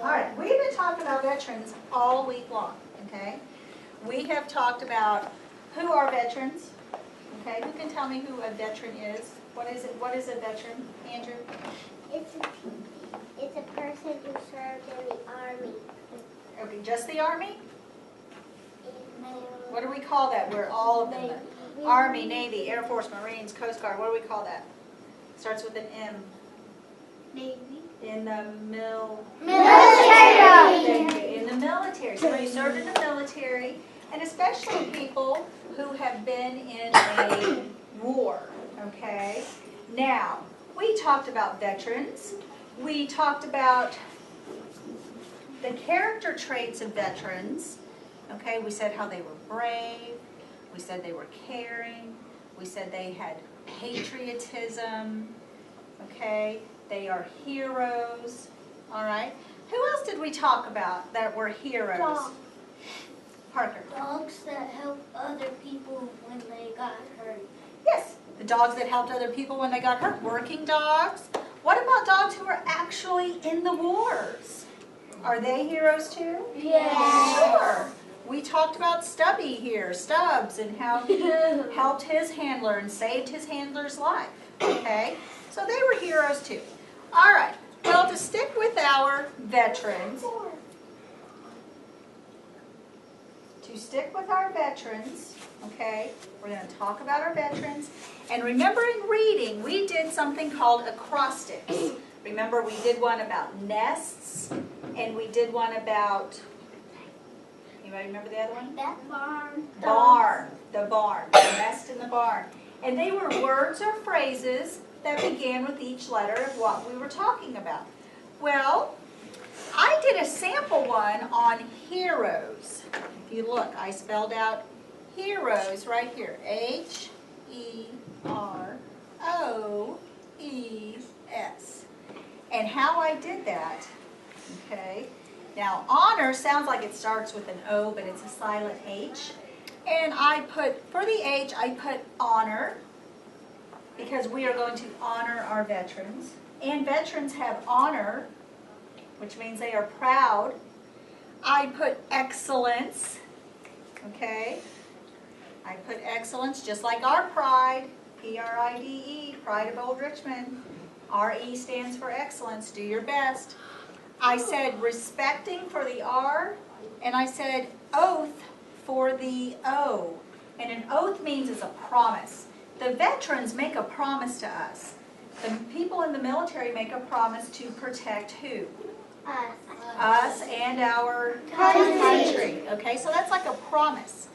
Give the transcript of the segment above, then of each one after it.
All right, we've been talking about veterans all week long, okay? We have talked about who are veterans, okay? Who can tell me who a veteran is? What is it? What is a veteran, Andrew? It's a person who served in the army. Okay, just the Army? No. What do we call that? We're all of them. Navy. Army, Navy, Air Force, Marines, Coast Guard. What do we call that? Starts with an M. Navy. In the Military. In the military. Somebody who served in the military, and especially people who have been in a war, okay? Now, we talked about veterans. We talked about the character traits of veterans, okay? We said how they were brave. We said they were caring. We said they had patriotism, okay? They are heroes, all right? Who else did we talk about that were heroes? Dogs. Parker. Dogs that help other people when they got hurt. Yes, the dogs that helped other people when they got hurt. Working dogs. What about dogs who were actually in the wars? Are they heroes too? Yeah. Sure. We talked about Stubby here, Stubbs, and how he helped his handler and saved his handler's life, okay? So they were heroes too. All right, well, to stick with our veterans, okay, we're going to talk about our veterans. And remember in reading, we did something called acrostics. Remember, we did one about nests, and we did one about, anybody remember the other one? That barn. Barn, the barn, the nest in the barn. And they were words or phrases that began with each letter of what we were talking about. Well, I did a sample one on heroes. If you look, I spelled out heroes right here. H-E-R-O-E-S. And how I did that, okay, now honor sounds like it starts with an O, but it's a silent H. And I put, for the H, I put honor, because we are going to honor our veterans. And veterans have honor, which means they are proud. I put excellence, okay? I put excellence, just like our pride, P-R-I-D-E, Pride of Old Richmond. R-E stands for excellence, do your best. I said respecting for the R, and I said oath for the O. And an oath means it's a promise. The veterans make a promise to us. The people in the military make a promise to protect who? Us. Us and our country. Okay, so that's like a promise.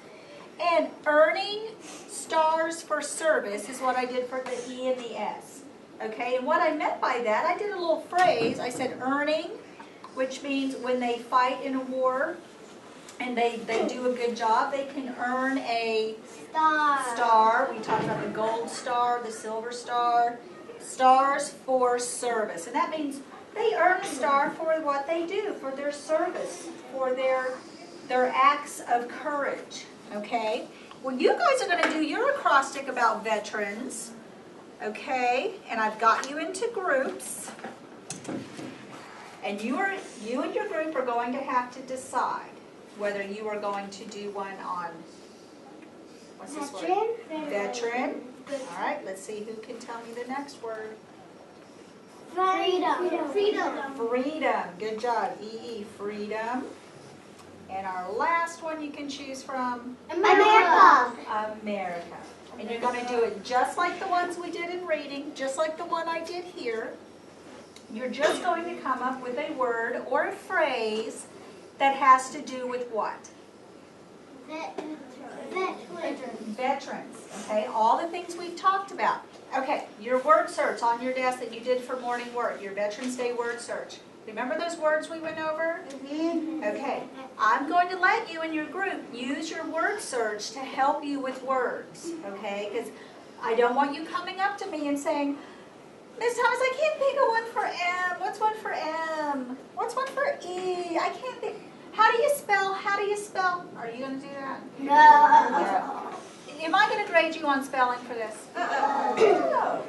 And earning stars for service is what I did for the E and the S. Okay, and what I meant by that, I did a little phrase. I said earning, which means when they fight in a war and they do a good job, they can earn a star. We talked about the gold star, the silver star. Stars for service. And that means they earn a star for what they do, for their service, for their acts of courage. Okay? Well, you guys are going to do your acrostic about veterans. Okay? And I've got you into groups. And you and your group are going to have to decide whether you are going to do one on, what's this word? Veteran. All right, let's see who can tell me the next word. Freedom. Freedom. Good job. E-E, freedom. And our last one you can choose from? America. America. And you're going to do it just like the ones we did in reading, just like the one I did here. You're just going to come up with a word or a phrase that has to do with what? Veterans. Okay, all the things we've talked about. Okay, your word search on your desk that you did for morning work, your Veterans Day word search. Remember those words we went over? Okay, I'm going to let you and your group use your word search to help you with words. Okay, because I don't want you coming up to me and saying, Miss Thomas, I can't think of one for M. What's one for M? What's one for E? I can't think. How do you spell? How do you spell? Are you going to do that? No. Am I going to grade you on spelling for this? No.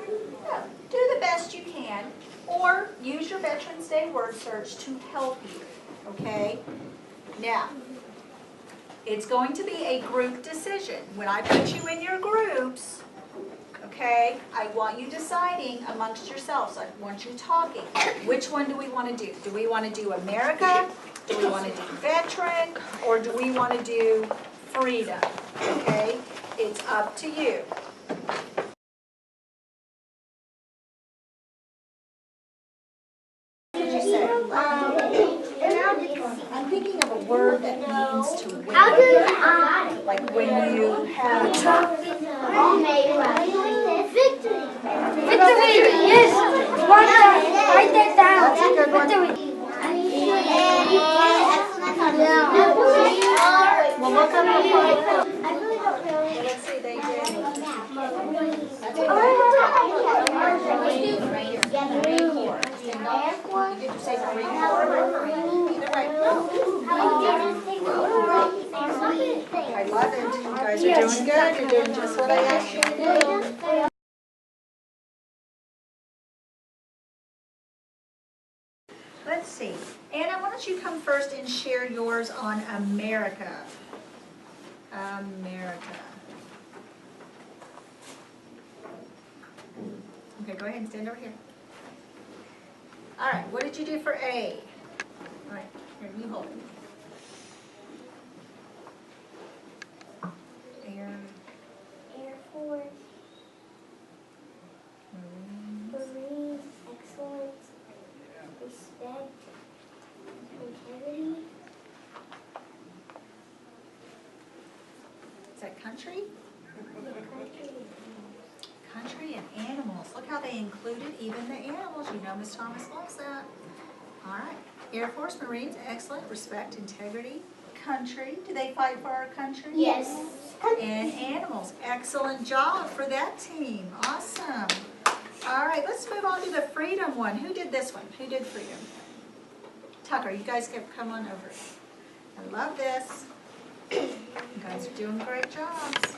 Do the best you can, or use your Veterans Day word search to help you. okay? Now, it's going to be a group decision. When I put you in your groups, okay, I want you deciding amongst yourselves. I want you talking. Which one do we want to do? Do we want to do America? Do we want to do veteran? Or do we want to do freedom? Okay, it's up to you. What did you say? I'm thinking of a word that means to win. How do Like when you have victory? Victory! Yes! Write that down. That's a good one. Victory! Well, look up the I really don't know. Let's see, they did. That's Air Force. Did you say Marine Corps or Marine? Either way. I love it. You guys are doing good. You're doing just what I asked you to do. Let's see. Anna, why don't you come first and share yours on America? America. Okay, go ahead and stand over here. All right, what did you do for A? All right, here, you hold it. Air, Air Force. Marine. Excellence. Respect. Integrity. Is that country? Country. Country and animals. Look how they included even the animals. You know Miss Thomas loves that. All right. Air Force, Marines, excellent. Respect, integrity. Country. Do they fight for our country? Yes. And animals. Excellent job for that team. Awesome. All right, let's move on to the freedom one. Who did this one? Who did freedom? Tucker, you guys come on over. I love this. You guys are doing great jobs.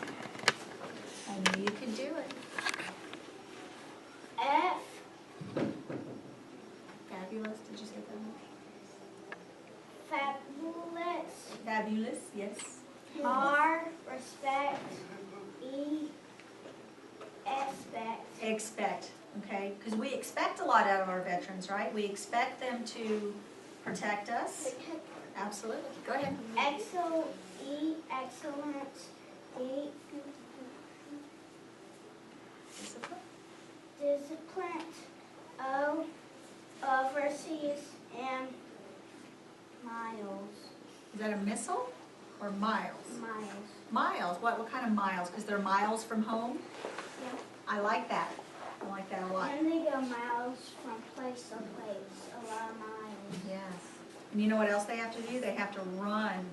I knew you could do it. F. Fabulous. Did you say that? Fabulous. Fabulous, yes. R. Respect. E. Expect. Expect, okay? Because we expect a lot out of our veterans, right? We expect them to protect us. Absolutely. Go ahead. Excel. E. Excellent. D. Discipline. Discipline. O. Overseas. M. Miles. Is that a missile or miles? Miles. Miles. What kind of miles? Because they're miles from home? Yeah. I like that. I like that a lot. And they go miles from place to place. A lot of miles. Yes. And you know what else they have to do? They have to run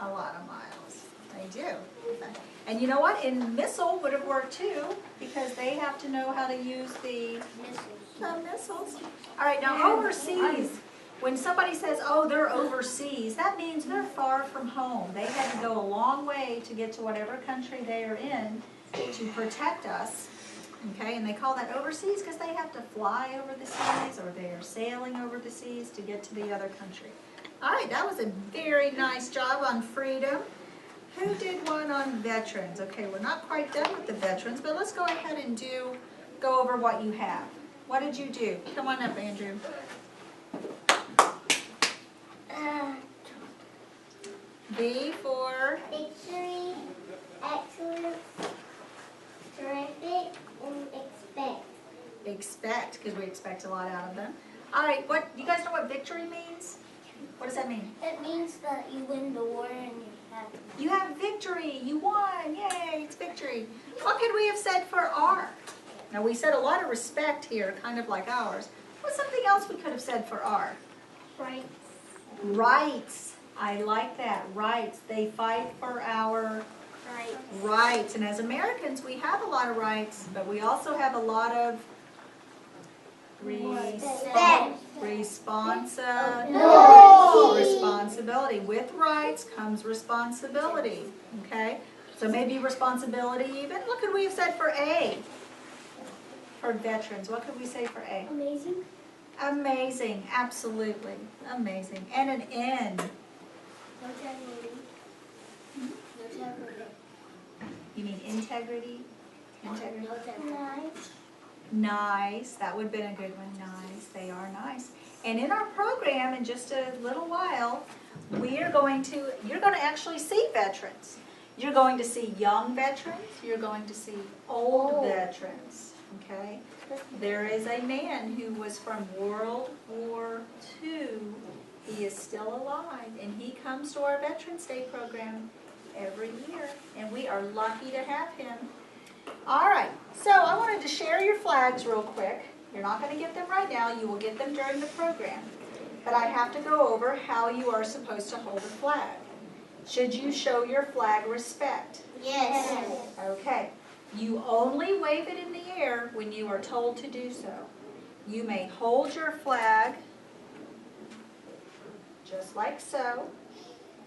a lot of miles. They do. And you know what? And missile would have worked too, because they have to know how to use the missiles. All right, now overseas. When somebody says, oh, they're overseas, that means they're far from home. They had to go a long way to get to whatever country they are in to protect us. Okay, and they call that overseas because they have to fly over the seas or they are sailing over the seas to get to the other country. All right, that was a very nice job on freedom. Who did one on veterans? Okay, we're not quite done with the veterans, but let's go ahead and go over what you have. What did you do? Come on up, Andrew. V for Victory, excellence, terrific, and expect. expect, because we expect a lot out of them. All right, you guys know what victory means? What does that mean? It means that you win the war and You have victory. You won. Yay, it's victory. What could we have said for R? Now, we said a lot of respect here, kind of like ours. What's something else we could have said for R? rights. Rights. I like that. Rights. They fight for our Rights. rights. And as Americans, we have a lot of rights, but we also have a lot of responsibility. With rights comes responsibility. Okay? So maybe responsibility even. What could we have said for A? For veterans. What could we say for A? Amazing. Amazing, absolutely, amazing. And an N. You mean integrity? Integrity. Nice. Nice, that would have been a good one, nice, they are nice. And in our program, in just a little while, you're going to actually see veterans. You're going to see young veterans, you're going to see old veterans, okay? There is a man who was from World War II. He is still alive, and he comes to our Veterans Day program every year, and we are lucky to have him. All right, so I wanted to share your flags real quick. You're not going to get them right now. You will get them during the program. But I have to go over how you are supposed to hold a flag. Should you show your flag respect? Yes. Okay. You only wave it in the air when you are told to do so. You may hold your flag just like so.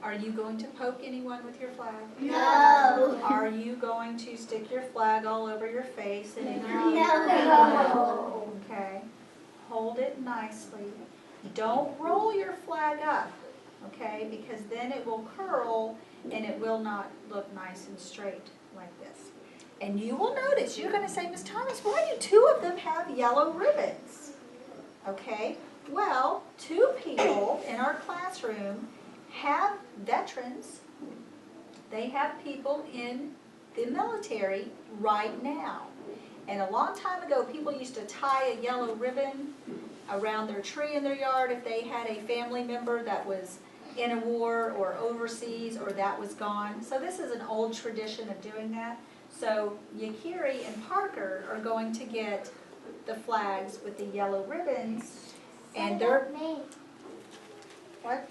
Are you going to poke anyone with your flag? No. Are you going to stick your flag all over your face and in your ear? No. Okay. Hold it nicely. Don't roll your flag up, okay, because then it will curl and it will not look nice and straight like this. And you will notice, you're going to say, Ms. Thomas, why do two of them have yellow ribbons? Okay, well, two people in our classroom have veterans. They have people in the military right now. And a long time ago, people used to tie a yellow ribbon around their tree in their yard if they had a family member that was in a war or overseas or that was gone. So this is an old tradition of doing that. So Yakiri and Parker are going to get the flags with the yellow ribbons. And they're... me. What?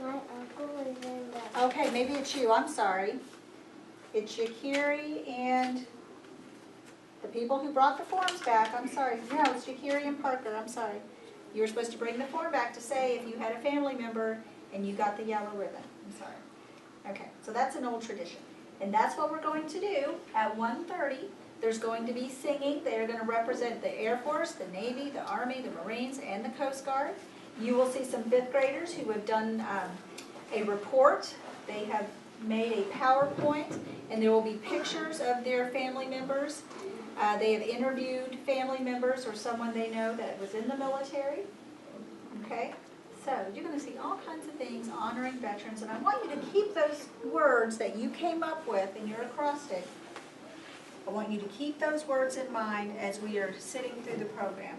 My uncle is in the... Okay, maybe it's you. I'm sorry. It's Yakiri and the people who brought the forms back. I'm sorry. No, it's Yakiri and Parker. I'm sorry. You were supposed to bring the form back to say if you had a family member and you got the yellow ribbon. I'm sorry. Okay, so that's an old tradition. And that's what we're going to do at 1:30. There's going to be singing. They're going to represent the Air Force, the Navy, the Army, the Marines, and the Coast Guard. You will see some 5th graders who have done a report. They have made a PowerPoint, and there will be pictures of their family members. They have interviewed family members or someone they know that was in the military. Okay? So you're going to see all kinds of things honoring veterans, and I want you to keep those words that you came up with in your acrostic. I want you to keep those words in mind as we are sitting through the program.